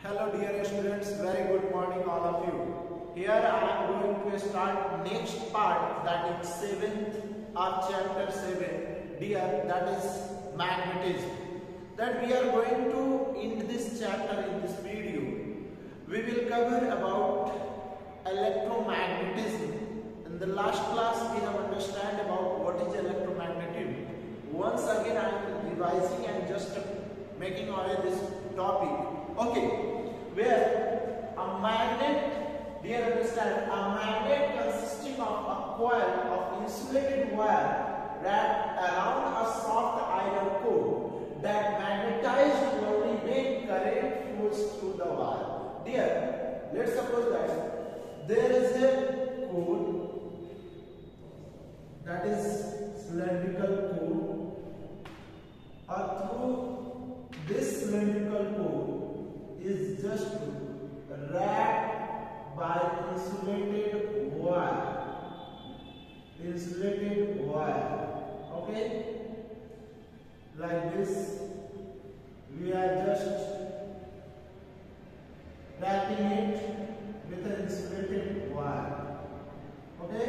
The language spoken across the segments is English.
Hello dear students, very good morning all of you. Here I am going to start next part, that is 7th of chapter 7, dear, that is magnetism. That we are going to end this chapter in this video. We will cover about electromagnetism. In the last class we have understand about what is electromagnetism. Once again I am revising and just making away this topic. Okay, where a magnet, dear understand, a magnet consisting of a coil of insulated wire wrapped around a soft iron core that magnetized only when current flows through the wire. Dear, let's suppose that there is a core, that is cylindrical core, or through this cylindrical core is just wrapped by insulated wire. Okay, like this we are just wrapping it with an insulated wire. Okay,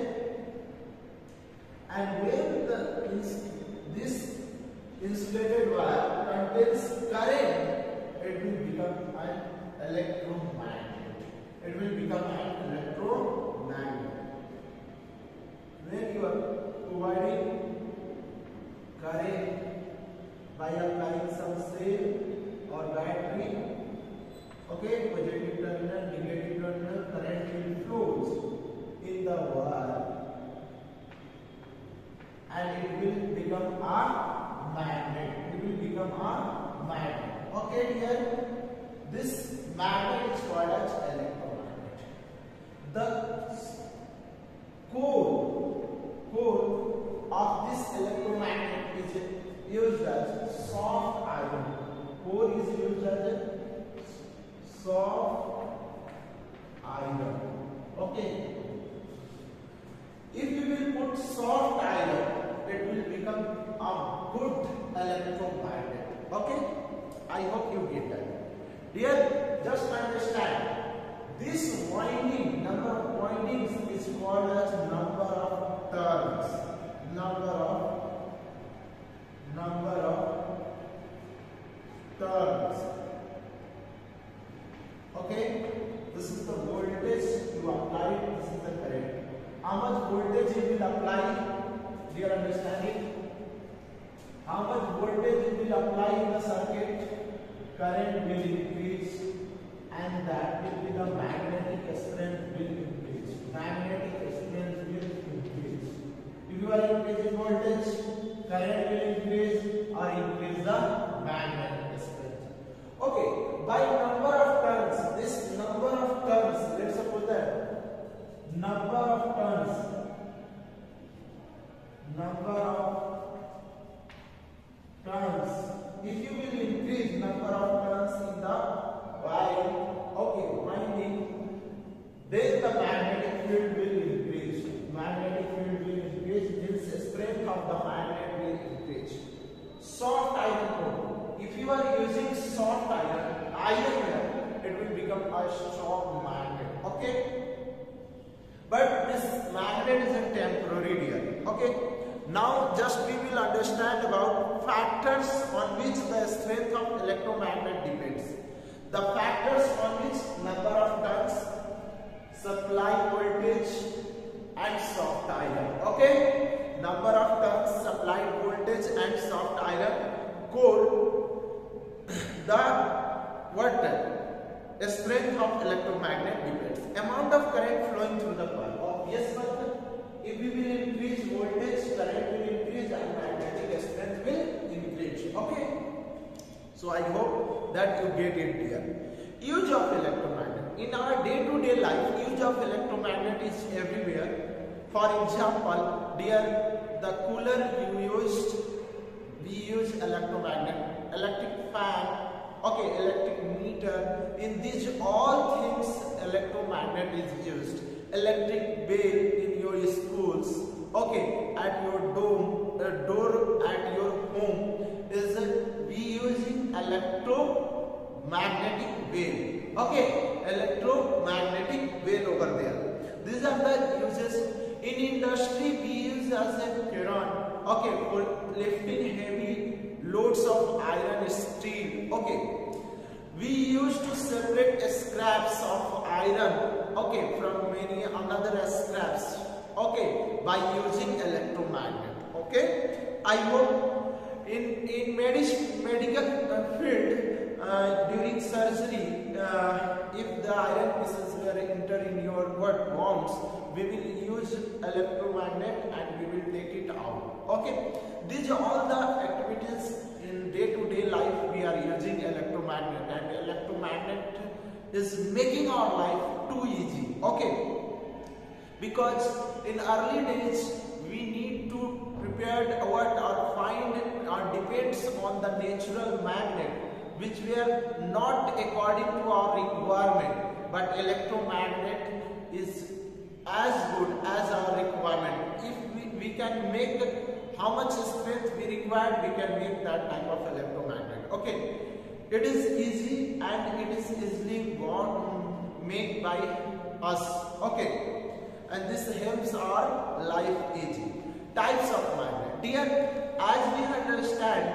and when this insulated wire contains current, it will become an electromagnet. It will become an electromagnet. When you are providing current by applying some cell or battery, okay, positive terminal, negative terminal, current will flows in the wire and it will become a magnet. It will become a magnet. Okay, dear, this magnet is called as electromagnet. The core of this electromagnet is used as soft iron. Core is used as a soft iron. Okay. If you will put soft iron, it will become a good electromagnet. Okay. I hope you get that. Dear, just understand, this winding, number of windings is called as number of turns. Number of turns. Okay, this is the voltage you apply, this is the current. How much voltage you will apply? Do you understand it? How much voltage you will apply in the circuit? Current will increase, and that will be the magnetic strength will increase. Magnetic strength will increase. If you are increasing voltage, current will increase or increase the magnetic strength. Okay, by number of turns, this number of turns, let's suppose that number of turns if you will increase number of turns in the winding, then the magnetic field will increase. Magnetic field will increase, means strength of the magnet will increase. Soft iron core. If you are using soft iron here, it will become a strong magnet. Okay, but this magnet is a temporary, dear. Okay. Now just we will understand about factors on which the strength of electromagnet depends. The factors on which number of turns, supply voltage and soft iron. Okay, number of turns, supply voltage and soft iron core. The strength of electromagnet depends. Amount of current flowing through the coil. Obvious, but if we will increase voltage, current will increase and magnetic strength will increase. Okay. So I hope that you get it here. Use of electromagnet. In our day-to-day life, use of electromagnet is everywhere. For example, dear, the cooler we use electromagnet, electric fan, okay, electric meter. In these all things, electromagnet is used. Electric bell in your schools, okay, at your door at your home, is we using electromagnet. magnetic wave. Okay, electromagnetic wave over there. These are the uses. In industry we use as a crayon, okay, for lifting heavy loads of iron, steel. Okay, we used to separate scraps of iron, okay, from many another scraps, okay, by using electromagnet. Okay, I hope in medical field, during surgery, if the iron pieces were enter in your bones, we will use electromagnet and we will take it out. Okay, these are all the activities in day-to-day life we are using electromagnet, and electromagnet is making our life too easy. Okay, because in early days we need to prepare or find or depends on the natural magnet, which were not according to our requirement, but electromagnet is as good as our requirement. If we can make how much strength we require, we can make that type of electromagnet. Okay, it is easy and it is easily made by us. Okay, and this helps our life easy. Types of magnet. Dear, as we understand,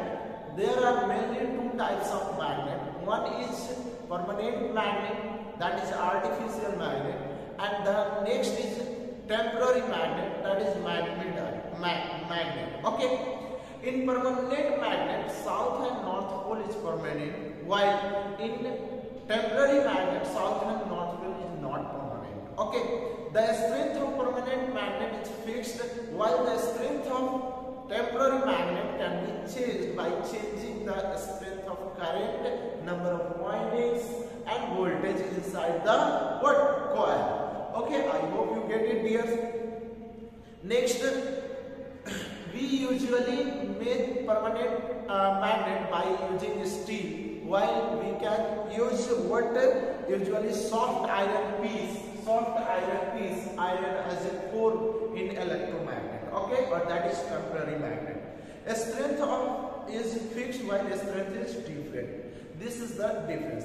there are mainly two types of magnet. One is permanent magnet, that is artificial magnet, and the next is temporary magnet, that is magnet. Okay, in permanent magnet, south and north pole is permanent, while in temporary magnet, south and north pole is not permanent. Okay, the strength of permanent magnet is fixed, while the strength of temporary magnet can be changed by changing the strength of current, number of windings, and voltage inside the coil. Okay, I hope you get it, dear. Next, we usually make permanent magnet by using steel, while we can use usually soft iron piece iron as a core in electromagnet. Okay, or that is temporary magnet. A strength is fixed while a strength is different. This is the difference.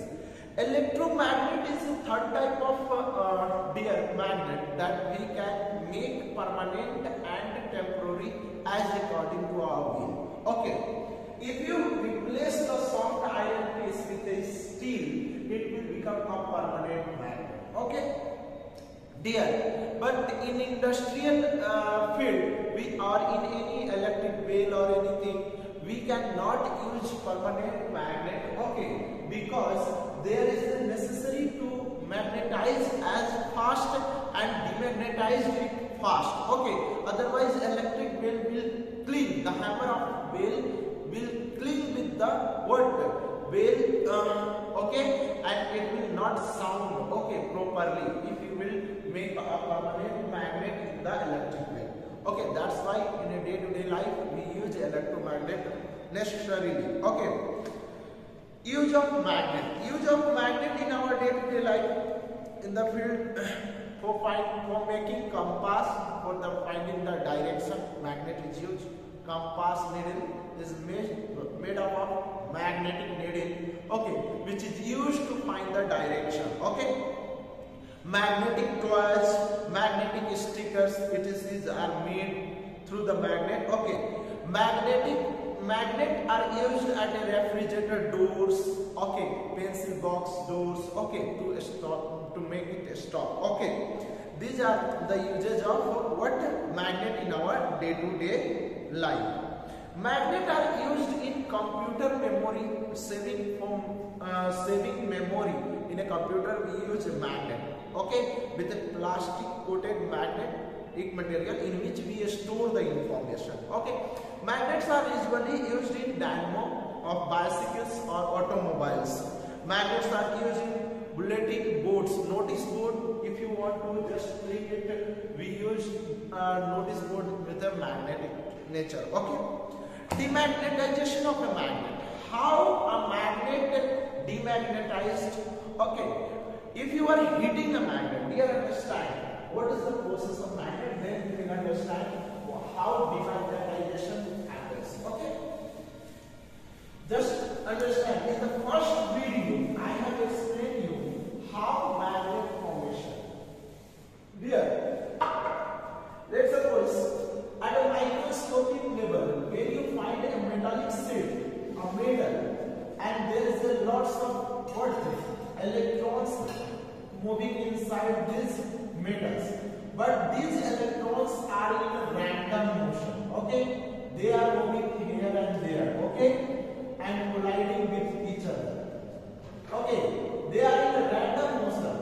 Electromagnet is a third type of magnet that we can make permanent and temporary as according to our will. Okay, if you replace the soft iron piece with a steel, it will become a permanent magnet. Okay, dear, but in industrial field, we are in any electric wheel or anything, we cannot use permanent magnet. Okay, because there is the necessary to magnetize as fast and demagnetize it fast. Okay, otherwise electric wheel will cling. The hammer of wheel will cling with the wheel. Okay, and it will not sound okay properly if you will make a permanent magnet in the electric wheel. Okay, that's why in a day-to-day life we use electromagnet necessarily. Okay, use of magnet in our day-to-day life in the field for making compass, for the finding the direction. Magnet is used. Compass needle is made up of magnetic needle, okay, which is used to find the direction. Okay, magnetic coils, magnetic stickers, these are made through the magnet. Okay, magnet are used at a refrigerator doors, okay, pencil box doors, okay, to stop, to make it stop. Okay, these are the uses of magnet in our day-to-day life. Magnet are used in computer memory, saving memory. In a computer we use a magnet, okay, with a plastic coated magnetic material in which we store the information. Okay, magnets are usually used in dynamo of bicycles or automobiles. Magnets are used in bulletin boards, notice board. If you want to just click it, we use notice board with a magnetic nature. Okay, demagnetization of a magnet. How a magnet demagnetized? Okay, if you are hitting a magnet, we understand what is the process of magnet, then you can understand how demagnetization happens. Okay, just understand, in the first video I have explained you how magnet formation. Here, let's suppose at a microscopic level, when you find a metallic sheet, a metal, and there is a lots of electrons moving inside these metals, but these electrons are in a random motion. Okay, they are moving here and there. Okay, and colliding with each other. Okay, they are in a random motion.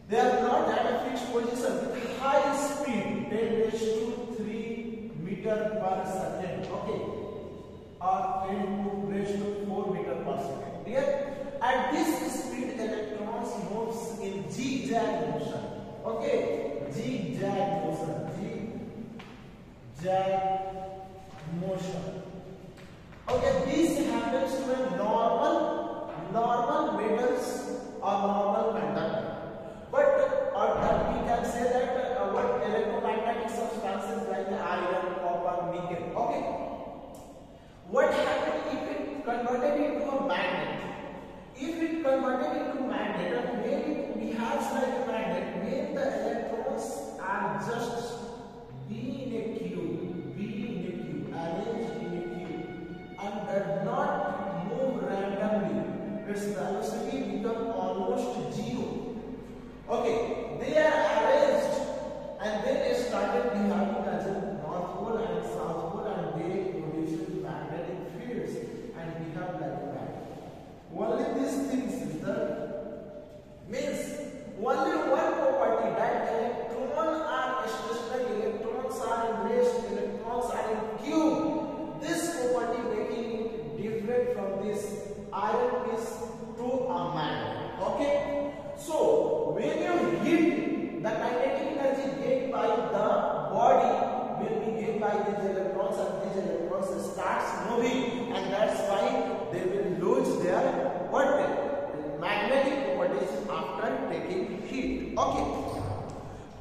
They are not at a fixed position with high speed, 10⁻³ per second. Okay, or 10⁻⁴ meter per second. Here, at this speed, electrons moves in zigzag motion. Okay, zigzag motion. Zigzag motion. Okay, this happens to a normal metals or normal conductor. But we can say that what electromagnetic substances like iron, copper, nickel. Okay, what happened if it converted into a magnet? If it converted into magnet, when it behaves like a magnet, when the electrons are just be in a queue, arranged in a queue, and does not move randomly, its velocity becomes almost zero. Okay, they are arranged and then they started behaving as a north pole and south pole, and they produce magnetic fields and behave like a magnet. Only these things is the means only one property, that electrons are stationary, electrons are in rest, electrons are in queue. This property making it different from this iron is to a magnet. Okay, so when you hit, the kinetic energy gained by the body will be gained by these electrons, and these electrons starts moving, and that's why they will lose their magnetic properties after taking heat. Okay,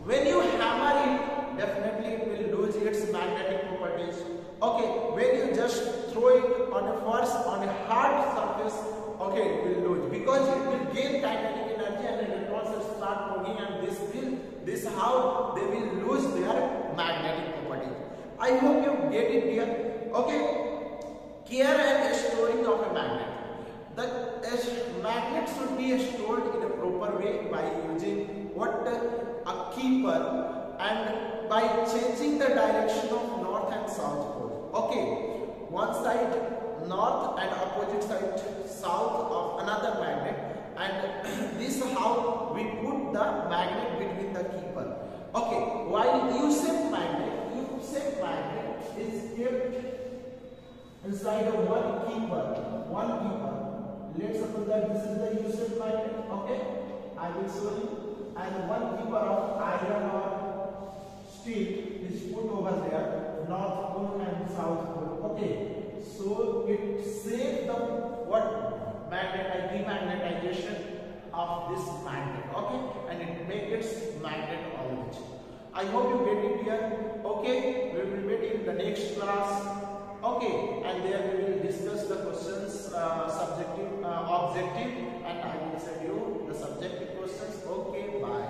when you hammer it, definitely it will lose its magnetic properties. Okay, when you just throw it on a hard surface, okay, it will lose, because it will gain kinetic energy and electrons will start moving, and this is how they will lose their magnetic properties. I hope you get it here. Okay, care and storing of a magnet. The magnet should be stored in a proper way by using a keeper, and by changing the direction of north and south pole. Okay, one side north and opposite side south of another magnet, and this is how we put the magnet between the keeper. Okay, while U-shaped magnet is kept inside of one keeper. Let's suppose that this is the U-shaped magnet. Okay, I will show you, and one keeper of iron or steel is put over there, north pole and south pole. Okay, so it saves the demagnetization of this magnet. Okay, and it makes its magnet always. I hope you get it here. Okay, we will meet in the next class. Okay, and there we will discuss the questions, subjective, objective, and I will send you the subjective questions. Okay, bye.